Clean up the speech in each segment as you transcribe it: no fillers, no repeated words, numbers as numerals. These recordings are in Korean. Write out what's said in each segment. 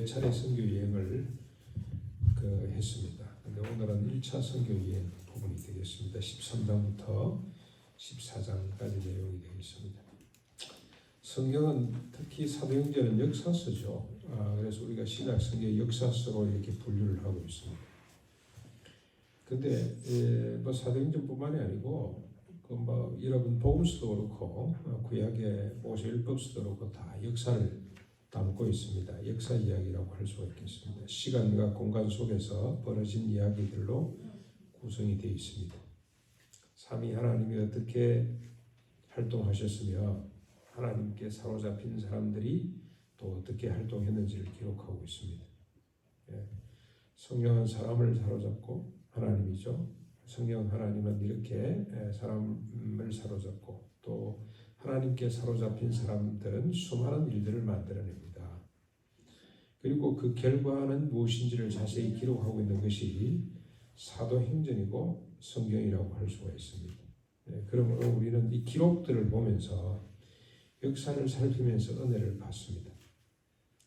차례 선교 여행을 했습니다. 근데 오늘은 1차 선교 여행 부분이 되겠습니다. 13장부터 14장까지 내용이 되겠습니다. 성경은 특히 사도행전은 역사서죠. 그래서 우리가 신약 성경 역사서로 이렇게 분류를 하고 있습니다. 근데 사도행전뿐만이 아니고 여러분 복음서도 그렇고 구약의 모세율법서도 그렇고 다 역사를 담고 있습니다. 역사 이야기라고 할 수가 있겠습니다. 시간과 공간 속에서 벌어진 이야기들로 구성이 되어 있습니다. 삼위 하나님이 어떻게 활동하셨으며 하나님께 사로잡힌 사람들이 또 어떻게 활동했는지를 기록하고 있습니다. 성령은 사람을 사로잡고 하나님이죠. 성령 하나님은 이렇게 사람을 사로잡고 또 하나님께 사로잡힌 사람들은 수많은 일들을 만들어냅니다. 그리고 그 결과는 무엇인지를 자세히 기록하고 있는 것이 사도행전이고 성경이라고 할 수가 있습니다. 그러므로 우리는 이 기록들을 보면서 역사를 살피면서 은혜를 받습니다.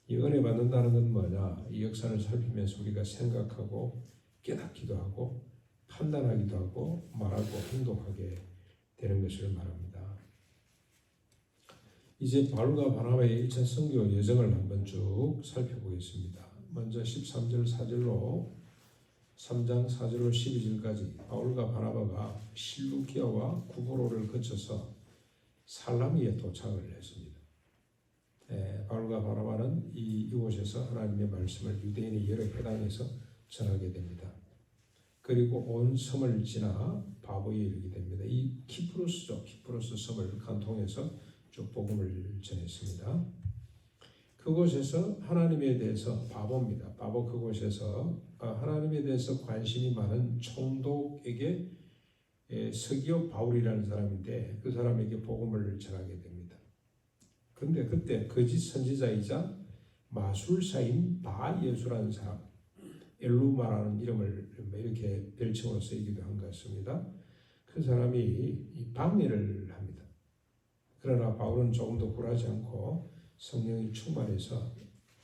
이 은혜 받는다는 건 뭐냐? 이 역사를 살피면서 우리가 생각하고 깨닫기도 하고 판단하기도 하고 말하고 행동하게 되는 것을 말합니다. 이제 바울과 바나바의 1차 선교 여정을 한번 쭉 살펴보겠습니다. 먼저 13절 4절로 3장 4절로 12절까지 바울과 바나바가 실루키아와 구브로를 거쳐서 살라미에 도착을 했습니다. 바울과 바나바는 이곳에서 하나님의 말씀을 유대인의 여러 회당에서 전하게 됩니다. 그리고 온 섬을 지나 바보에 이르게 됩니다. 이 키프로스죠. 키프로스 섬을 간통해서 쭉 복음을 전했습니다. 그곳에서 하나님에 대해서 바보입니다. 바보 그곳에서 하나님에 대해서 관심이 많은 총독에게 서기오 바울이라는 사람인데 그 사람에게 복음을 전하게 됩니다. 그런데 그때 거짓 선지자이자 마술사인 바예수라는 사람, 엘루마라는 이름을 이렇게 별칭으로 쓰이기도 한 것 같습니다. 그 사람이 방해를 합니다. 그러나 바울은 조금 더 굴하지 않고 성령이 충만해서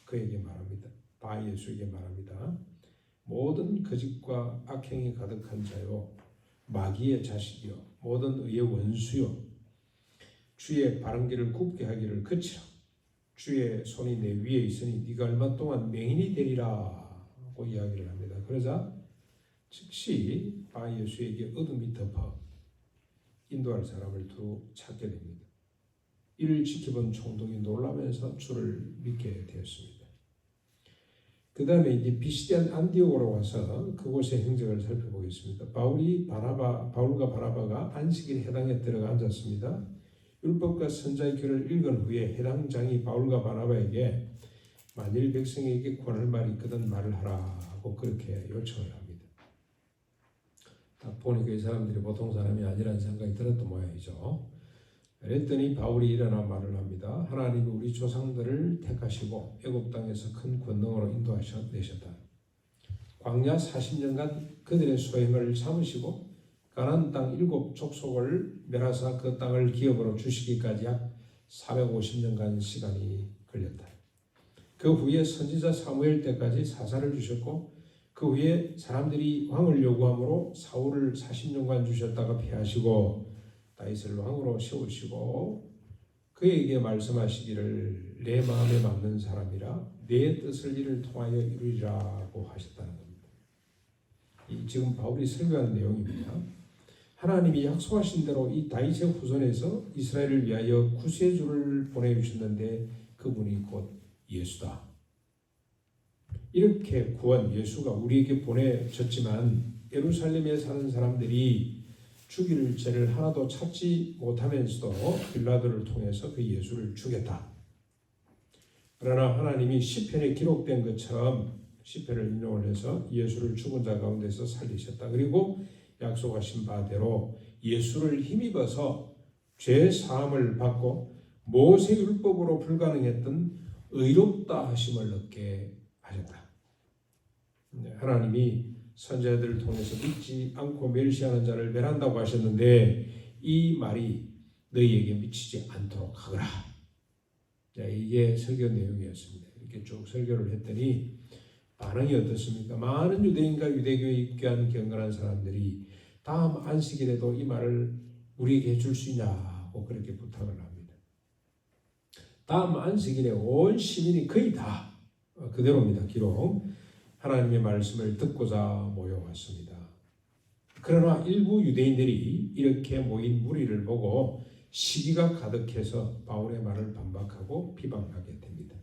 그에게 말합니다. 바예수에게 말합니다. 모든 거짓과 악행이 가득한 자요, 마귀의 자식이요, 모든 의의 원수요, 주의 바른 길을 굽게 하기를 그치라. 주의 손이 내 위에 있으니 네가 얼마 동안 맹인이 되리라 고 이야기를 합니다. 그러자 즉시 바예수에게 어둠이 덮어 인도할 사람을 두루 찾게 됩니다. 이를 지켜본 총독이 놀라면서 주를 믿게 되었습니다. 그 다음에 이제 비시디안 안디옥으로 와서 그곳의 행적을 살펴보겠습니다. 바울과 바나바가 안식일 회당에 들어가 앉았습니다. 율법과 선자의 글을 읽은 후에 회당장이 바울과 바나바에게 만일 백성에게 권할 말이 있거든 말을 하라고 그렇게 요청을 합니다. 딱 보니까 이 사람들이 보통 사람이 아니라는 생각이 들었던 모양이죠. 그랬더니 바울이 일어나 말을 합니다. 하나님이 우리 조상들을 택하시고 애굽 땅에서 큰 권능으로 인도하셨다. 광야 40년간 그들의 소행을 삼으시고 가나안 땅 7 족속을 멸하사 그 땅을 기업으로 주시기까지 약 450년간 시간이 걸렸다. 그 후에 선지자 사무엘 때까지 사사를 주셨고 그 후에 사람들이 왕을 요구함으로 사울을 40년간 주셨다가 패하시고 다윗을 왕으로 세우시고 그에게 말씀하시기를 내 마음에 맞는 사람이라 내 뜻을 이를 통하여 이루리라고 하셨다는 겁니다. 지금 바울이 설교하는 내용입니다. 하나님이 약속하신 대로 이 다윗의 후손에서 이스라엘을 위하여 구세주를 보내주셨는데 그분이 곧 예수다. 이렇게 구원 예수가 우리에게 보내졌지만 예루살렘에 사는 사람들이 죽일 죄를 하나도 찾지 못하면서도 빌라도를 통해서 그 예수를 죽였다. 그러나 하나님이 시편에 기록된 것처럼 시편을 인용을 해서 예수를 죽은 자 가운데서 살리셨다. 그리고 약속하신 바대로 예수를 힘입어서 죄 사함을 받고 모세 율법으로 불가능했던 의롭다 하심을 얻게 하셨다. 하나님이 선지자들을 통해서 믿지 않고 멸시하는 자를 멸한다고 하셨는데 이 말이 너희에게 미치지 않도록 하거라. 이게 설교 내용이었습니다. 이렇게 이렇게 쭉 설교를 했더니 반응이 어떻습니까? 많은 유대인과 유대교에 입교한 경건한 사람들이 다음 안식일에도 이 말을 우리에게 해줄 수 있냐고 그렇게 부탁을 합니다. 다음 안식일에 온 시민이 거의 다 그대로입니다. 기록. 하나님의 말씀을 듣고자 모여왔습니다. 그러나 일부 유대인들이 이렇게 모인 무리를 보고 시기가 가득해서 바울의 말을 반박하고 비방하게 됩니다.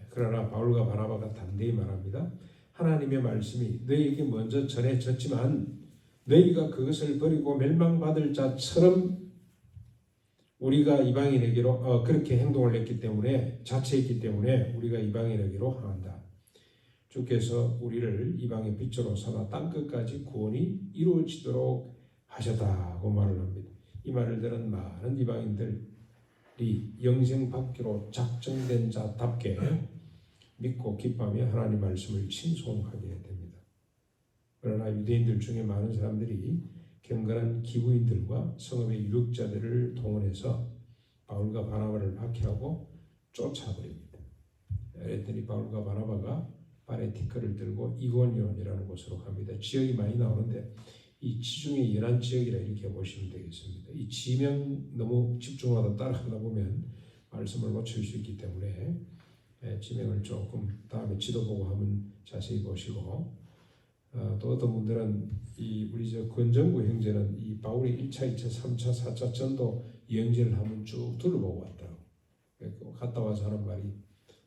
그러나 바울과 바나바가 담대히 말합니다. 하나님의 말씀이 너희에게 먼저 전해졌지만 너희가 그것을 버리고 멸망받을 자처럼 우리가 이방인에게로 그렇게 행동을 했기 때문에 자체했기 때문에 우리가 이방인에게로 향한다. 주께서 우리를 이방의 빛으로 삼아 땅끝까지 구원이 이루어지도록 하셨다고 말을 합니다. 이 말을 들은 많은 이방인들이 영생 받기로 작정된 자답게 믿고 기뻐하며 하나님 말씀을 칭송하게 됩니다. 그러나 유대인들 중에 많은 사람들이 경건한 기부인들과 성읍의 유력자들을 동원해서 바울과 바나바를 박해하고 쫓아버립니다. 그랬더니 바울과 바나바가 발에 티커를 들고 이고니온이라는 곳으로 갑니다. 지역이 많이 나오는데 이 지중해 연안 지역이라 이렇게 보시면 되겠습니다. 이 지명 너무 집중하다 따라가다 보면 말씀을 놓칠 수 있기 때문에 지명을 조금 다음에 지도 보고 한번 자세히 보시고 또 어떤 분들은 이 우리 저 권정구 형제는 이 바울이 1차, 2차, 3차, 4차 전도 여행지를 한번 쭉 둘러보고 왔다고 갔다 와서 하는 말이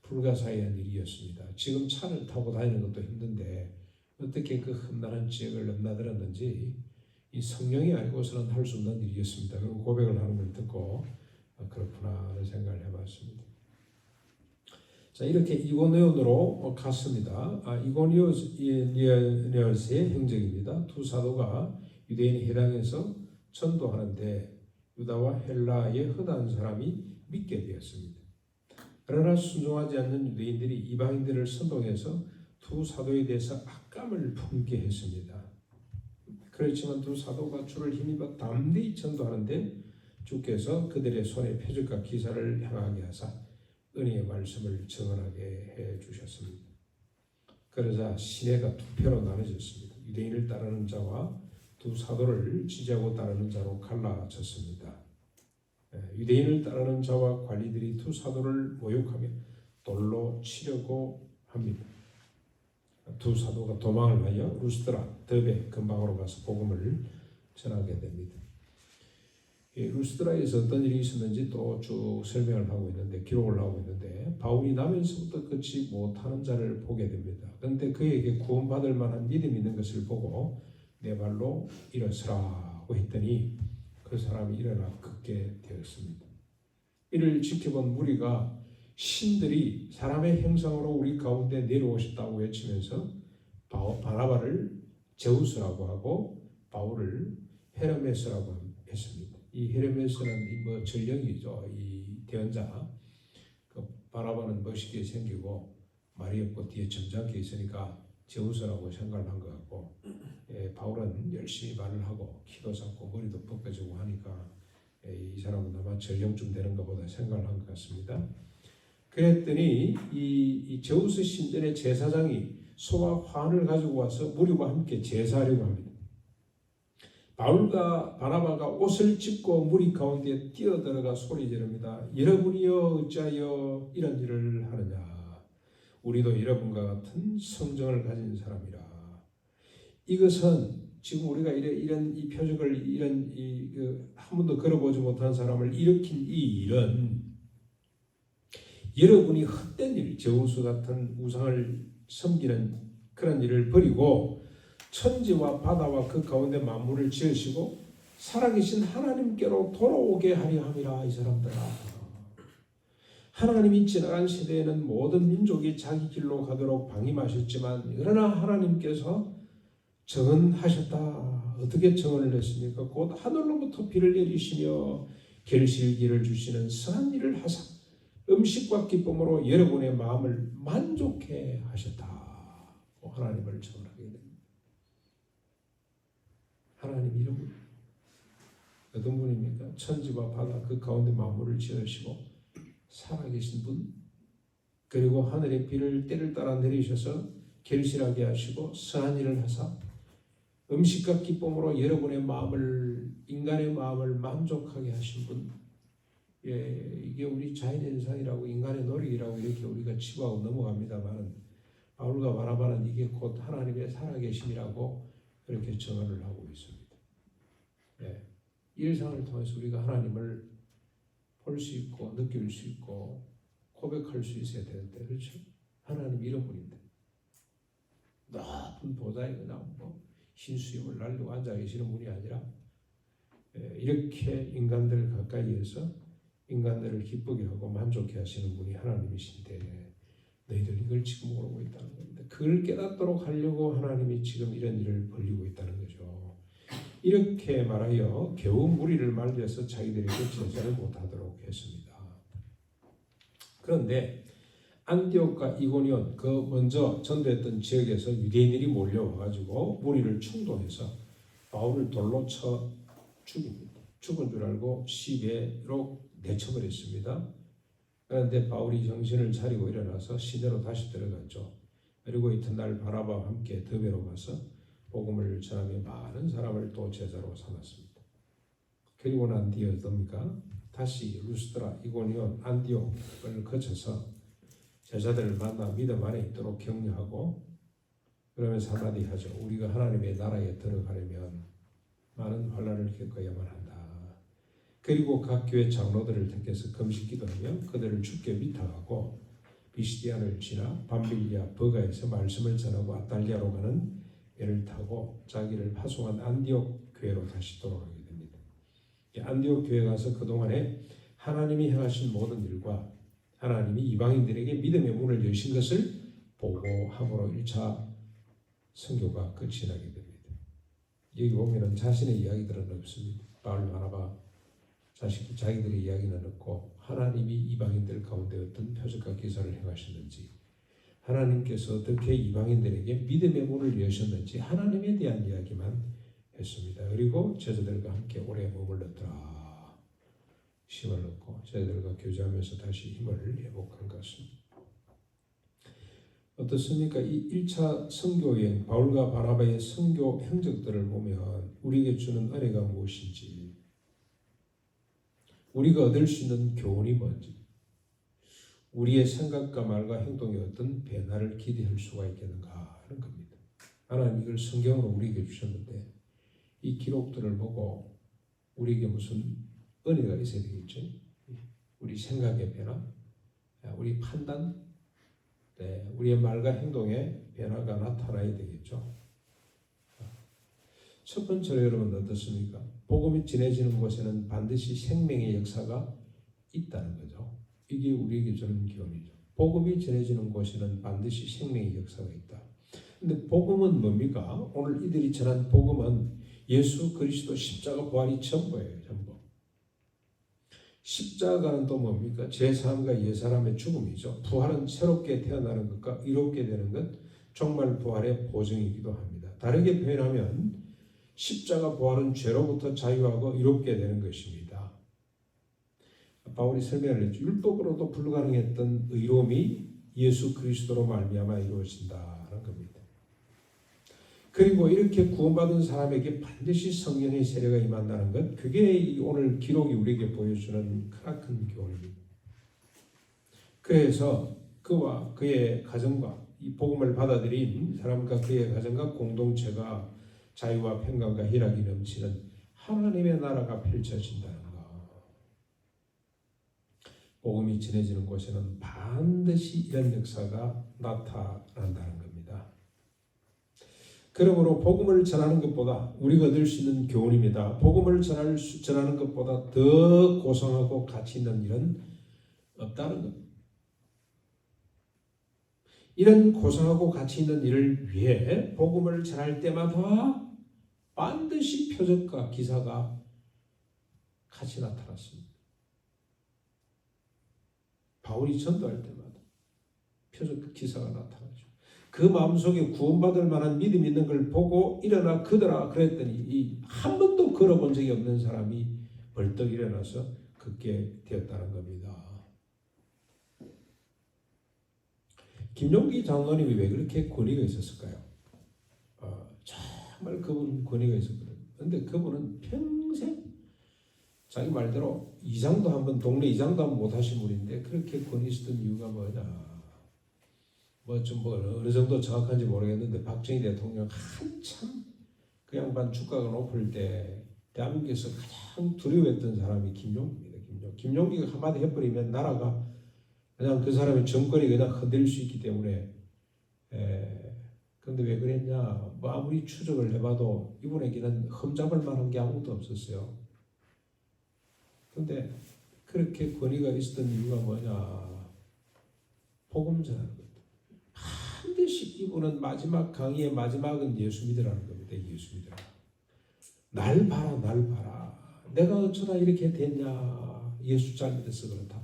불가사의한 일이었습니다. 지금 차를 타고 다니는 것도 힘든데 어떻게 그 험난한 지역을 넘나들었는지 이 성령이 알고서는 할 수 없는 일이었습니다. 그리고 고백을 하는 걸 듣고 그렇구나 하는 생각을 해봤습니다. 자, 이렇게 이고니온으로 갔습니다. 이고니오스의 행적입니다. 두 사도가 유대인의 해당에서 전도하는데 유다와 헬라의 허다한 사람이 믿게 되었습니다. 그러나 순종하지 않는 유대인들이 이방인들을 선동해서 두 사도에 대해서 악감을 품게 했습니다. 그렇지만 두 사도가 주를 힘입어 담대히 전도하는데 주께서 그들의 손에 표적과 기사를 향하게 하사 은혜의 말씀을 증언하게 해주셨습니다. 그러자 시내가 두 표로 나눠졌습니다. 유대인을 따르는 자와 두 사도를 지지하고 따르는 자로 갈라졌습니다. 유대인을 따르는 자와 관리들이 두 사도를 모욕하며 돌로 치려고 합니다. 두 사도가 도망을 하여 루스드라, 더베 근방으로 가서 복음을 전하게 됩니다. 루스드라에서 어떤 일이 있었는지 또 쭉 설명을 하고 있는데 기록을 하고 있는데 바울이 나면서부터 끝이 못하는 자를 보게 됩니다. 그런데 그에게 구원받을 만한 믿음이 있는 것을 보고 내 발로 일어서라고 했더니 그 사람이 일어나 걷게 되었습니다. 이를 지켜본 무리가 신들이 사람의 형상으로 우리 가운데 내려오셨다고 외치면서 바나바를 제우스라고 하고 바울을 헤르메스라고 했습니다. 이 헤르메스는 전령이죠. 이 대언자. 그 바나바는 멋있게 생기고 말이 없고 뒤에 점잖게 있으니까 제우스라고 생각을 한 것 같고, 바울은 열심히 말을 하고 키도 작고 머리도 벗겨지고 하니까 이 사람은 아마 전령쯤 되는 것보다 생각을 한 것 같습니다. 그랬더니 이 제우스 신전의 제사장이 소와 환을 가지고 와서 무리와 함께 제사하려고 합니다. 바울과 바나바가 옷을 찢고 무리 가운데 뛰어들어가 소리 지릅니다. 여러분이여 어찌하여 이런 일을 하느냐. 우리도 여러분과 같은 성정을 가진 사람이라. 이것은 지금 우리가 이런 이 표적을 한 번도 걸어보지 못한 사람을 일으킨 이 일은 여러분이 헛된 일, 제우스 같은 우상을 섬기는 그런 일을 버리고 천지와 바다와 그 가운데 만물을 지으시고 살아계신 하나님께로 돌아오게 하려 함이라. 이 사람들아, 하나님이 지나간 시대에는 모든 민족이 자기 길로 가도록 방임하셨지만 그러나 하나님께서 정언하셨다. 어떻게 정언을 했습니까? 곧 하늘로부터 비를 내리시며 결실기를 주시는 선한 일을 하사 음식과 기쁨으로 여러분의 마음을 만족해 하셨다. 하나님을 정언하게 됩니다. 하나님 이름 어떤 분입니까? 천지와 바다 그 가운데 만물을 지으시고 살아계신 분, 그리고 하늘의 비를 때를 따라 내리셔서 결실하게 하시고 선한 일을 하사 음식과 기쁨으로 여러분의 마음을, 인간의 마음을 만족하게 하신 분. 이게 우리 자연현상이라고, 인간의 노력이라고 이렇게 우리가 치부하고 넘어갑니다만, 바울과 바나바는 이게 곧 하나님의 살아계심이라고 그렇게 정언을 하고 있습니다. 일상을 통해서 우리가 하나님을 볼 수 있고 느낄 수 있고 고백할 수 있어야 되는데, 그렇죠? 하나님 이런 분인데 높은 보좌에 그냥 흰수염을 날리고 앉아 계시는 분이 아니라 이렇게 인간들 가까이에서 인간들을 기쁘게 하고 만족해 하시는 분이 하나님이신데, 너희들 이걸 지금 모르고 있다는 겁니다. 그걸 깨닫도록 하려고 하나님이 지금 이런 일을 벌리고 있다는 거죠. 이렇게 말하여 겨우 무리를 말려서 자기들에게 제자를 못하도록 했습니다. 그런데 안디옥과 이고니온, 그 먼저 전도했던 지역에서 유대인들이 몰려와가지고 무리를 충동해서 바울을 돌로 쳐 죽입니다. 죽은 줄 알고 시내로 내쳐버렸습니다. 그런데 바울이 정신을 차리고 일어나서 시내로 다시 들어갔죠. 그리고 이튿날 바나바와 함께 더베로 가서 복음을 전하며 많은 사람을 또 제자로 삼았습니다. 그리고 난 뒤에 어떻습니까? 다시 루스드라, 이고니온, 안디옥을 거쳐서 제자들을 만나 믿음 안에 있도록 격려하고, 그러면서 한마디 하죠. 우리가 하나님의 나라에 들어가려면 많은 환난을 겪어야만 한다. 그리고 각 교회 장로들을 택해서 금식 기도하며 그들을 주께 위탁하고 비시디안을 지나 밤빌리아 버가에서 말씀을 전하고 아탈리아로 가는 배를 타고 자기를 파송한 안디옥 교회로 다시 돌아가게 됩니다. 안디옥 교회에 가서 그동안에 하나님이 행하신 모든 일과 하나님이 이방인들에게 믿음의 문을 여신 것을 보고함으로 1차 선교가 끝이 나게 됩니다. 여기 보면은 자신의 이야기들은 없습니다. 바울, 바나바 자기들의 이야기는 없고, 하나님이 이방인들 가운데 어떤 표적과 기사를 행하셨는지, 하나님께서 어떻게 이방인들에게 믿음의 문을 여셨는지 하나님에 대한 이야기만 했습니다. 그리고 제자들과 함께 오래 머물렀더라. 힘을 얻고 제자들과 교제하면서 다시 힘을 회복한 것입니다. 어떻습니까? 이 1차 선교여행, 바울과 바나바의 선교 행적들을 보면 우리에게 주는 은혜가 무엇인지, 우리가 얻을 수 있는 교훈이 뭔지, 우리의 생각과 말과 행동에 어떤 변화를 기대할 수가 있겠는가 하는 겁니다. 하나님 이걸 성경으로 우리에게 주셨는데 이 기록들을 보고 우리에게 무슨 은혜가 있어야 되겠죠? 우리 생각의 변화, 우리 판단, 우리의 말과 행동에 변화가 나타나야 되겠죠. 첫 번째로 여러분 어떻습니까? 복음이 전해지는 곳에는 반드시 생명의 역사가 있다는 거죠. 이게 우리에게 주는 교훈이죠. 복음이 전해지는 곳에는 반드시 생명의 역사가 있다. 근데 복음은 뭡니까? 오늘 이들이 전한 복음은 예수 그리스도 십자가 부활이 전부예요. 전부. 십자가는 또 뭡니까? 제3과 옛사람의 죽음이죠. 부활은 새롭게 태어나는 것과 이롭게 되는 것, 정말 부활의 보증이기도 합니다. 다르게 표현하면 십자가 부활은 죄로부터 자유하고 이롭게 되는 것입니다. 바울이 설명을 했죠. 율법으로도 불가능했던 의로움이 예수 그리스도로 말미암아 이루어진다는 겁니다. 그리고 이렇게 구원받은 사람에게 반드시 성령의 세례가 임한다는 것, 그게 오늘 기록이 우리에게 보여주는 크나큰 교훈입니다. 그래서 그와 그의 가정과 이 복음을 받아들인 사람과 그의 가정과 공동체가 자유와 평강과 희락이 넘치는 하나님의 나라가 펼쳐진다는 것. 복음이 전해지는 곳에는 반드시 이런 역사가 나타난다는 겁니다. 그러므로 복음을 전하는 것보다 우리가 얻을 수 있는 교훈입니다. 복음을 전하는 것보다 더 고상하고 가치 있는 일은 없다는 겁니다. 이런 고상하고 가치 있는 일을 위해 복음을 전할 때마다 반드시 표적과 기사가 같이 나타났습니다. 바울이 전도할 때마다 표적과 기사가 나타나죠. 그 마음속에 구원받을 만한 믿음이 있는 걸 보고 일어나 걷어라 그랬더니 한 번도 걸어본 적이 없는 사람이 벌떡 일어나서 걷게 되었다는 겁니다. 김용기 장로님이 왜 그렇게 권위가 있었을까요? 정말 그분 권위가 있었거든요. 근데 그분은 평생 자기 말대로 이장도 한번 동네 이장도 한번 못 하신 분인데 그렇게 권위 있었던 이유가 뭐냐? 뭐 어느 정도 정확한지 모르겠는데 박정희 대통령 한참 그 양반 주가가 높을 때 대한민국에서 가장 두려워했던 사람이 김용기입니다. 김용기가 한마디 해버리면 나라가 그냥 그 사람의 정권이 그냥 흔들릴 수 있기 때문에. 그런데 왜 그랬냐? 뭐 아무리 추적을 해봐도 이분에게는 흠잡을 만한 게 아무것도 없었어요. 그런데 그렇게 권위가 있었던 이유가 뭐냐? 복음 전하는 겁니다. 반드시 이분은 마지막 강의의 마지막은 예수 믿으라는 겁니다. 예수 믿으라. 날 봐라, 날 봐라. 내가 어쩌다 이렇게 됐냐? 예수 잘 믿어서 그렇다.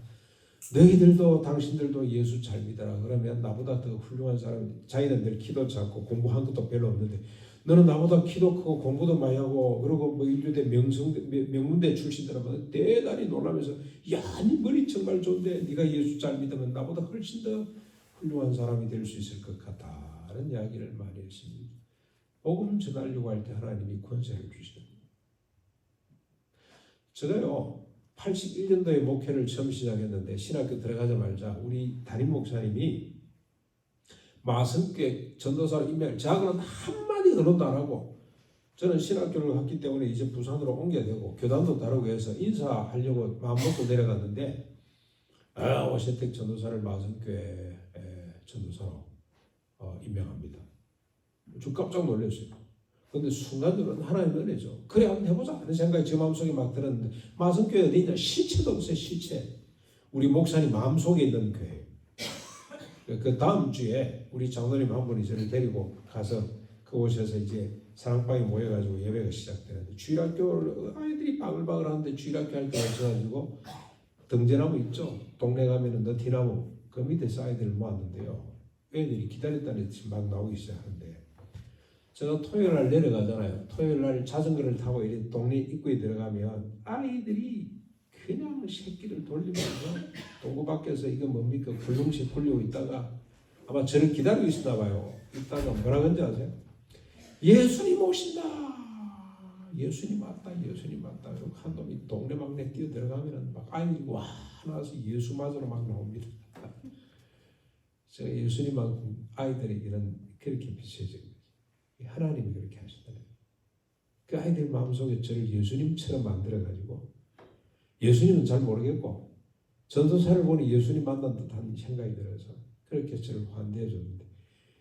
너희들도 당신들도 예수 잘 믿어라. 그러면 나보다 더 훌륭한 사람, 자기는 늘 키도 작고 공부한 것도 별로 없는데 너는 나보다 키도 크고 공부도 많이 하고 그리고 뭐 인류대 명문대 출신들하면 대단히 놀라면서 야, 네 머리 정말 좋은데 네가 예수 잘 믿으면 나보다 훨씬 더 훌륭한 사람이 될 수 있을 것 같다는 이야기를 많이 했습니다. 복음 전하려고 할 때 하나님이 권세를 주시는 거예요. 제가요 81년도에 목회를 처음 시작했는데 신학교 들어가자마자 우리 담임 목사님이 마성교회 전도사로 임명을 자기는 한마디 언어도 안 하고 저는 신학교를 갔기 때문에 이제 부산으로 옮겨야 되고 교단도 다르고 해서 인사하려고 마음먹고 내려갔는데 오세택 전도사를 마성교회 전도사로 임명합니다. 좀 깜짝 놀랐어요. 근데 순간적으로 하나님의 은혜죠. 그래 한번 해보자 하는 생각이 제 마음속에 막 들었는데 마성교회 어디 있냐? 실체도 없어요. 실체. 우리 목사님 마음속에 있는 교회. 그 다음 주에 우리 장로님 한 분이 저를 데리고 가서 그곳에서 이제 사랑방에 모여가지고 예배가 시작되는데 주일학교 아이들이 바글바글 하는데 주일학교 할 때 오셔가지고 등재나무 있죠? 동네 가면은 너티나무 그 밑에서 아이들을 모았는데요. 애들이 기다렸다는 듯이 막 나오기 시작하는데 제가 토요일 날 내려가잖아요. 토요일 날 자전거를 타고 이렇게 동네 입구에 들어가면 아이들이 그냥 새끼를 돌리면서 동구 밖에서 이거 뭡니까 굴릉식 굴리고 있다가 아마 저를 기다리고 있었나 봐요. 이따가 뭐라 그런지 아세요? 예수님 오신다. 예수님 왔다. 예수님 왔다. 그리고 한 놈이 동네 막내 뛰어 들어가면은 막 아이들이 와 나와서 예수 맞으러 막 나옵니다. 제가 예수님만큼 아이들에게는 그렇게 비춰져요. 하나님이 그렇게 하신다는 거예요. 그 아이들 마음속에 저를 예수님처럼 만들어가지고 예수님은 잘 모르겠고 전도사를 보니 예수님 만난 듯한 생각이 들어서 그렇게 저를 환대해 줬는데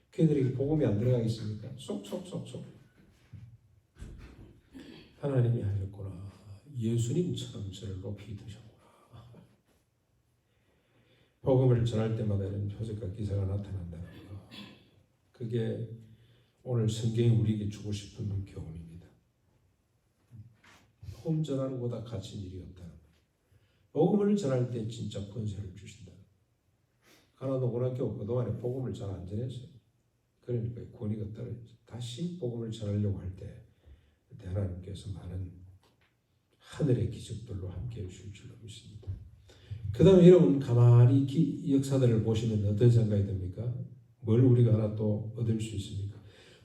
그들에게 복음이 안 들어가겠습니까? 쏙쏙쏙쏙 하나님이 하셨구나. 예수님처럼 저를 높이 드셨구나. 복음을 전할 때마다 이런 표적과 기사가 나타난다는 거. 그게 오늘 성경이 우리에게 주고 싶은 교훈입니다. 복음 전하는 것보다 가치 일이 없다. 복음을 전할 때 진짜 권세를 주신다. 가나도 고등학교 그동안에 복음을 잘 안 전했어요. 그러니까 권위가 떨어졌죠. 다시 복음을 전하려고 할 때 그때 하나님께서 많은 하늘의 기적들로 함께해 주실 줄로 믿습니다. 그 다음에 여러분 가만히 역사들을 보시면 어떤 생각이 듭니까? 뭘 우리가 하나 또 얻을 수 있습니까?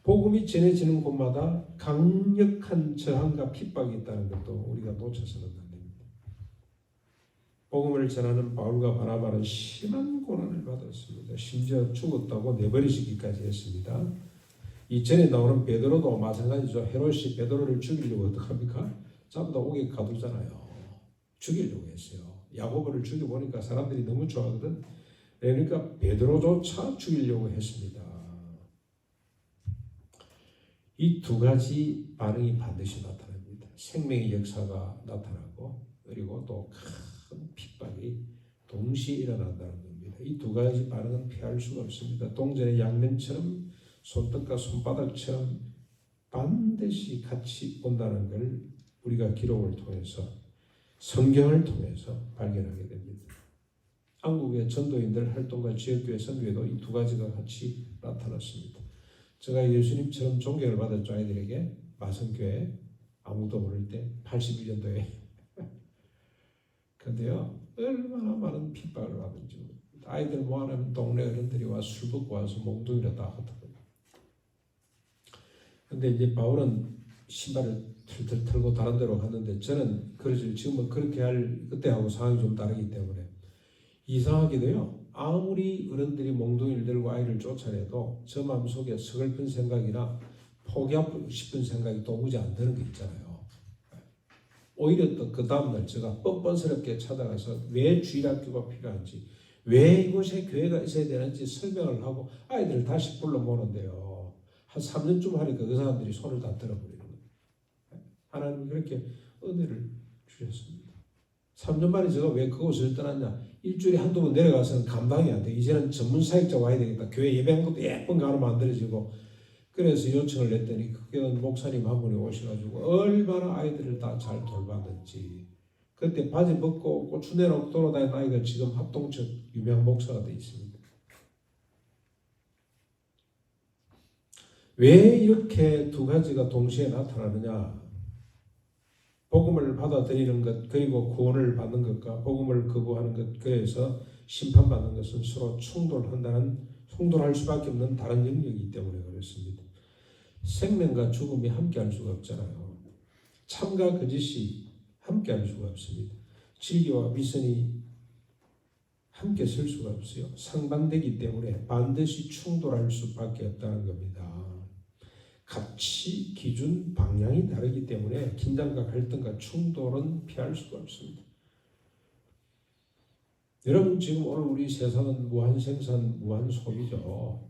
복음이 전해지는 곳마다 강력한 저항과 핍박이 있다는 것도 우리가 놓쳐서는 안 됩니다. 복음을 전하는 바울과 바나바는 심한 고난을 받았습니다. 심지어 죽었다고 내버리시기까지 했습니다. 이 전에 나오는 베드로도 마찬가지죠. 헤롯이 베드로를 죽이려고 어떡합니까? 잡아다 옥에 가두잖아요. 죽이려고 했어요. 야고보를 죽여보니까 사람들이 너무 좋아하거든. 그러니까 베드로조차 죽이려고 했습니다. 이 두 가지 반응이 반드시 나타납니다. 생명의 역사가 나타나고 그리고 또 큰 핍박이 동시에 일어난다는 겁니다. 이 두 가지 반응은 피할 수가 없습니다. 동전의 양면처럼 손톱과 손바닥처럼 반드시 같이 온다는 걸 우리가 기록을 통해서 성경을 통해서 발견하게 됩니다. 한국의 전도인들 활동과 지역교회 선교에도 이 두 가지가 같이 나타났습니다. 제가 예수님처럼 존경을 받았죠. 아이들에게 마성교회 아무도 모를 때 81년도에. 그런데요 얼마나 많은 핍박을 받은지 모릅니다. 아이들 모아놓으면 동네 어른들이 와 술 먹고 와서 몽둥이로 다 하더라고요. 근데 이제 바울은 신발을 털털 털고 다른 데로 갔는데 저는 그러지 지금은 그렇게 할 그때하고 상황이 좀 다르기 때문에 이상하게도요. 아무리 어른들이 몽둥이를 들고 아이를 쫓아내도 저 마음속에 서글픈 생각이나 포기하고 싶은 생각이 도무지 안 드는 게 있잖아요. 오히려 또 그 다음날 제가 뻔뻔스럽게 찾아가서 왜 주일학교가 필요한지 왜 이곳에 교회가 있어야 되는지 설명을 하고 아이들을 다시 불러 모는데요. 한 3년쯤 하니까 그 사람들이 손을 다 들어버리는 거예요. 하나님이 그렇게 은혜를 주셨습니다. 3년 만에 제가 왜 그곳을 떠났냐. 일주일에 한두 번 내려가서는 감당이 안 돼. 이제는 전문 사역자 와야 되겠다. 교회 예배한 것도 예쁜 거 하나 만들어지고. 그래서 요청을 냈더니 그게 목사님 한 분이 오셔가지고 얼마나 아이들을 다 잘 돌봤는지. 그때 바지 벗고 고추 내놓고 돌아다니는 아이가 지금 합동측 유명 목사가 되어 있습니다. 왜 이렇게 두 가지가 동시에 나타나느냐. 복음을 받아들이는 것 그리고 구원을 받는 것과 복음을 거부하는 것 그래서 심판받는 것은 서로 충돌할 수밖에 없는 다른 영역이기 때문에 그렇습니다. 생명과 죽음이 함께할 수가 없잖아요. 참과 거짓이 함께할 수가 없습니다. 진리와 위선이 함께 설 수가 없어요. 상반되기 때문에 반드시 충돌할 수밖에 없다는 겁니다. 가치, 기준, 방향이 다르기 때문에 긴장과 갈등과 충돌은 피할 수가 없습니다. 여러분 지금 오늘 우리 세상은 무한 생산, 무한 소비죠.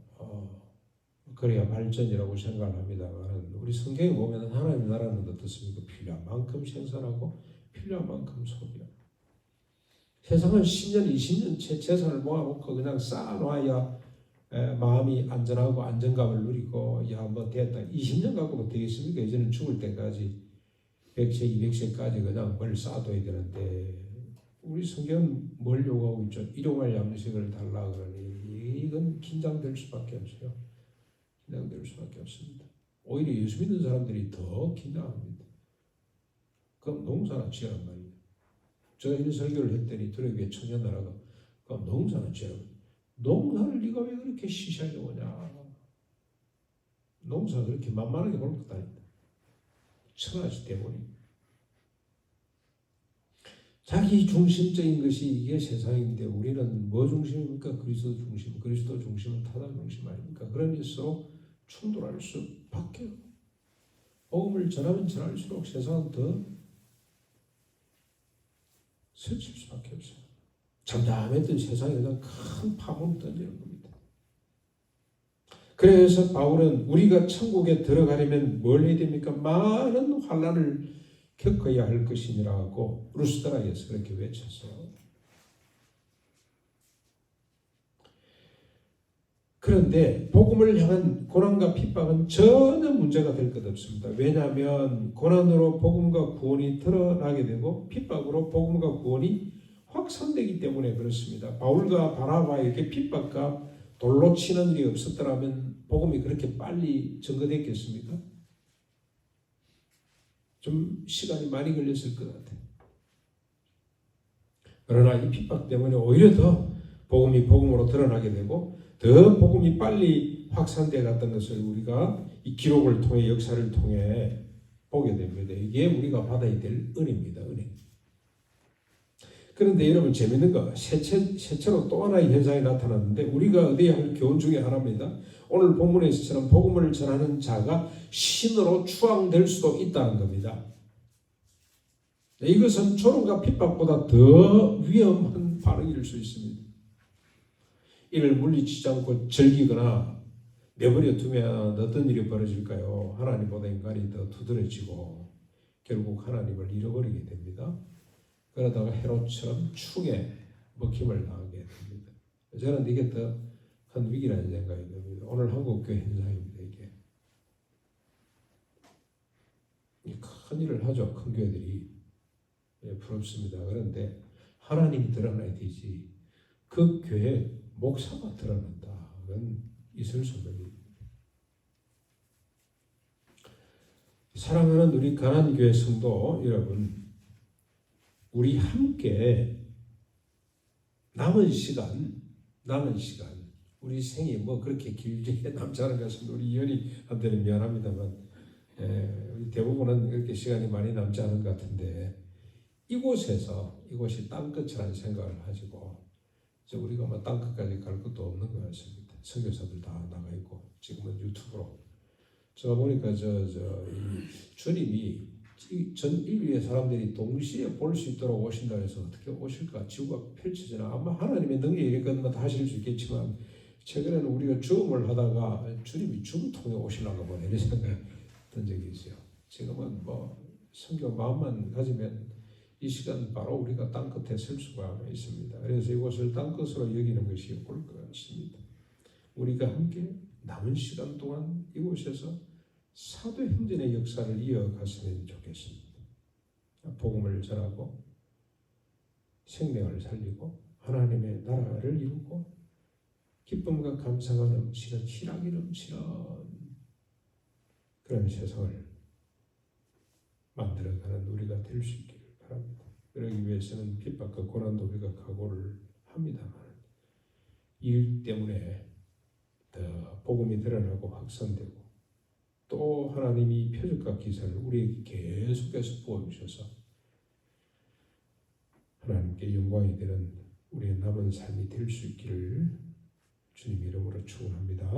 그래야 발전이라고 생각을 합니다만 우리 성경에 보면 하나님의 나라는 어떻습니까? 필요한 만큼 생산하고 필요한 만큼 소비하고 세상은 10년, 20년 채 재산을 모아놓고 그냥 쌓아놔야 마음이 안전하고 안정감을 누리고 뭐 됐다. 20년 갖고 뭐 되겠습니까? 이제는 죽을 때까지 100세, 200세까지 그냥 뭘 쌓아둬야 되는데 우리 성경은 뭘 요구하고 있죠? 일용할 양식을 달라 그러니 이건 긴장될 수밖에 없어요. 긴장될 수밖에 없습니다. 오히려 예수 믿는 사람들이 더 긴장합니다. 그럼 농사나 지으란 말이에요. 제가 이런 설교를 했더니 들어오게 청년나라가 그럼 농사나 지으란 말이에요. 농사를 네가 왜 그렇게 시시하게 보냐. 농사 그렇게 만만하게 볼 것도 아니다. 천하지 때문에. 자기 중심적인 것이 이게 세상인데 우리는 뭐 중심입니까? 그리스도 중심. 그리스도 중심은 타당 중심 아닙니까? 그러면서 충돌할 수밖에 없고 복음을 전하면 전할수록 세상은 더 스칠 수밖에 없어요. 잠잠했던 세상에 그냥 큰 파문을 던지는 겁니다. 그래서 바울은 우리가 천국에 들어가려면 뭘 해야 됩니까? 많은 환난을 겪어야 할 것이니라고 루스드라에서 그렇게 외쳤어요. 그런데 복음을 향한 고난과 핍박은 전혀 문제가 될 것 없습니다. 왜냐하면 고난으로 복음과 구원이 드러나게 되고 핍박으로 복음과 구원이 확산되기 때문에 그렇습니다. 바울과 바나바에게 핍박과 돌로 치는 일이 없었더라면 복음이 그렇게 빨리 증거됐겠습니까? 좀 시간이 많이 걸렸을 것 같아요. 그러나 이 핍박 때문에 오히려 더 복음이 복음으로 드러나게 되고 더 복음이 빨리 확산되어 갔던 것을 우리가 이 기록을 통해 역사를 통해 보게 됩니다. 이게 우리가 받아야 될 은혜입니다. 은혜. 그런데 여러분 재밌는 거 새체로 또 하나의 현상이 나타났는데 우리가 얻어야 할 교훈 중에 하나입니다. 오늘 본문에서처럼 복음을 전하는 자가 신으로 추앙될 수도 있다는 겁니다. 이것은 조롱과 핍박보다 더 위험한 반응일 수 있습니다. 이를 물리치지 않고 즐기거나 내버려 두면 어떤 일이 벌어질까요? 하나님보다 인간이 더 두드러지고 결국 하나님을 잃어버리게 됩니다. 그러다가 헤롯처럼 충에 먹힘을 당하게 됩니다. 저는 이게 더 큰 위기라는 생각이 듭니다. 오늘 한국교회 현상입니다. 이게 큰 일을 하죠. 큰 교회들이. 부럽습니다. 그런데 하나님이 드러나야 되지 그 교회 목사가 드러난다. 그건 있을 수 없는 일입니다. 사랑하는 우리 가난교회 성도 여러분, 우리 함께 남은 시간 남은 시간, 우리 생이 뭐 그렇게 길게 남지 않은 것 같습니다. 우리 이현이한테는 미안합니다만 우리 대부분은 그렇게 시간이 많이 남지 않은 것 같은데 이곳이 땅끝이라는 생각을 가지고 우리가 뭐 땅끝까지 갈 것도 없는 것 같습니다. 선교사들 다 나가 있고 지금은 유튜브로 제가 보니까 이 주님이 전 인류의 사람들이 동시에 볼 수 있도록 오신다 해서 어떻게 오실까? 지구가 펼쳐지나? 아마 하나님의 능력이겠건 다 하실 수 있겠지만 최근에는 우리가 죽음을 하다가 주님이 죽음 통해 오시려고 뭐 이런 생각했던 적이 있어요. 지금은 뭐 성경 마음만 가지면 이 시간 바로 우리가 땅끝에 설 수가 있습니다. 그래서 이곳을 땅끝으로 여기는 것이 옳을 것 같습니다. 우리가 함께 남은 시간 동안 이곳에서 사도행전의 역사를 이어갔으면 좋겠습니다. 복음을 전하고 생명을 살리고 하나님의 나라를 이루고 기쁨과 감사가 넘치는 희락이 넘치는 그런 세상을 만들어가는 우리가 될 수 있기를 바랍니다. 그러기 위해서는 핍박과 고난도 우리가 각오를 합니다만 일 때문에 더 복음이 드러나고 확산되고 또 하나님이 표적과 기사를 우리에게 계속해서 부어주셔서 하나님께 영광이 되는 우리의 남은 삶이 될 수 있기를 주님 이름으로 축원합니다.